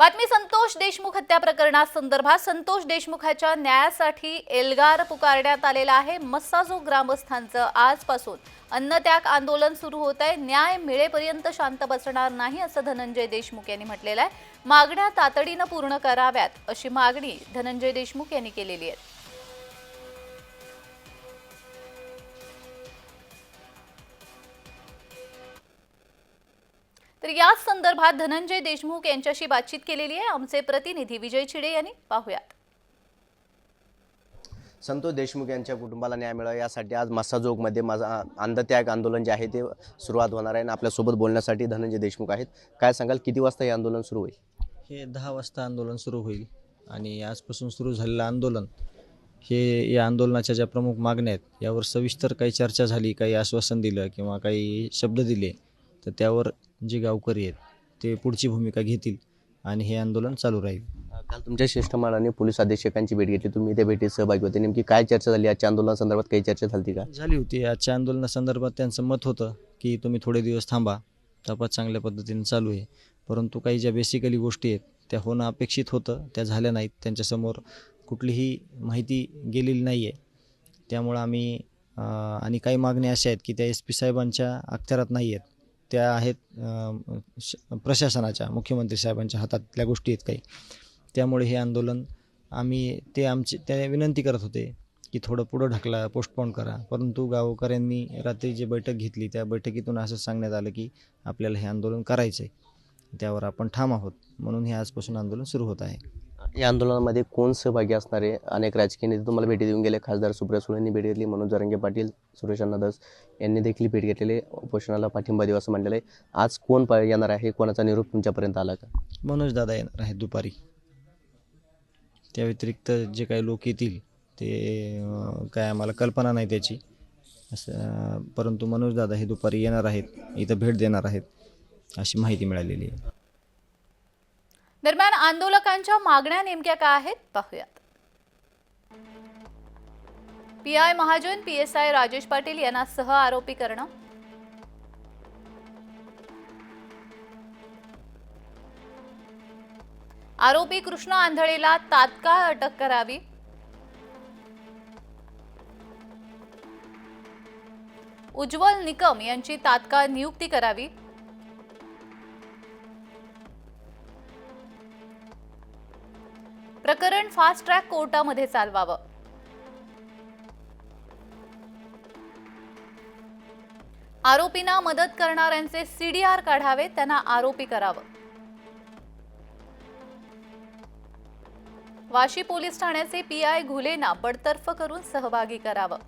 बातमी संतोष देशमुख हत्या प्रकरणासंदर्भात संतोष देशमुखाच्या न्यायासाठी एल्गार पुकारण्यात आलेला आहे। मस्साजोग ग्रामस्थांचं आजपासून अन्नत्याग आंदोलन सुरू होत आहे। न्याय मिळेपर्यंत शांत बसणार नाही असं धनंजय देशमुख यांनी म्हटलेलं आहे। मागण्या तातडीने पूर्ण कराव्यात अशी मागणी धनंजय देशमुख यांनी केलेली आहे। तर याच संदर्भात धनंजय देशमुख यांच्याशी बातचीत केलेली आहे आमचे प्रतिनिधी विजय चिडे यांनी। पाहूयात। संतोष देशमुख यांच्या कुटुंबाला न्याय मिळावा यासाठी आज मस्साजोगमध्ये अन्नत्याग आंदोलन जे आहे ते सुरुवात होणार आहे। आपल्यासोबत बोलण्यासाठी धनंजय देशमुख आहेत। काय सांगाल, किती वाजता हे आंदोलन सुरू होईल? हे 10 वाजता आंदोलन सुरू होईल आणि आजपासून सुरू झालेलं आंदोलन हे या आंदोलनाच्या ज्या प्रमुख मागण्या आहेत यावर सविस्तर काही चर्चा झाली, काही आश्वासन दिलं किंवा काही शब्द दिले, तर त्यावर जे गावकरी आहेत ते पुढची भूमिका घेतील आणि हे आंदोलन चालू राहील। काल तुमच्या शिष्टमंडळाने पोलीस अधीक्षकांची भेट घेतली, तुम्ही त्या भेटीत सहभागी होते। नेमकी काय चर्चा झाली? आजच्या आंदोलनासंदर्भात काही चर्चा झाली का? झाली होती। आजच्या आंदोलनासंदर्भात त्यांचं मत होतं की तुम्ही थोडे दिवस थांबा, तपास चांगल्या पद्धतीने चालू आहे, परंतु काही ज्या बेसिकली गोष्टी आहेत त्या होणं अपेक्षित होतं, त्या झाल्या नाहीत। त्यांच्यासमोर कुठलीही माहिती गेलेली नाही आहे, त्यामुळं आम्ही आणि काही मागण्या अशा आहेत की त्या SP साहेबांच्या अखत्यारात नाही आहेत, त्या आहेत प्रशासनाच्या, मुख्यमंत्री साहेबांच्या हातातल्या गोष्टी आहेत काही। त्यामुळे हे आंदोलन त्या विनंती करत होते की थोडं पुढं ढकला, पोस्टपोन करा, परंतु गावकऱ्यांनी रात्री जी बैठक घेतली त्या बैठकीतून असं सांगण्यात आलं की आपल्याला हे आंदोलन करायचं आहे, त्यावर आपण ठाम आहोत, म्हणून हे आजपासून आंदोलन सुरू होत आहे। या आंदोलनामध्ये कोण सहभागी असणार आहे? अनेक राजकीय नेते तुम्हाला भेटी देऊन गेले। खासदार सुप्रिया सुळेंनी भेट घेतली, मनोज जरांगे पाटील, सुरेश अण्णा धस यांनी देखील भेट घेतलेली, उपोषणाला पाठिंबा देऊ असं म्हटलेलं आहे। आज कोण येणार आहे? कोणाचा निरोप तुमच्यापर्यंत आला का? मनोज दादा येणार आहेत दुपारी। त्या व्यतिरिक्त जे काही लोक येतील ते काय आम्हाला कल्पना नाही त्याची, असं, परंतु मनोज दादा हे दुपारी येणार आहेत, इथं भेट देणार आहेत अशी माहिती मिळालेली आहे। दरम्यान आंदोलकांच्या मागण्या नेमक्या काय आहेत पाहूयात। PI महाजन PSI राजेश पाटील यांना सह आरोपी करणं, आरोपी कृष्ण आंधळेला तात्काळ अटक करावी, उज्ज्वल निकम यांची तात्काळ नियुक्ती करावी, प्रकरण फास्ट ट्रॅक कोर्टामध्ये चालवावं, आरोपींना मदत करणाऱ्यांचे CDR काढावे, त्यांना आरोपी करावं, वाशी पोलीस ठाण्याचे PI घुलेंना बडतर्फ करून सहभागी करावं,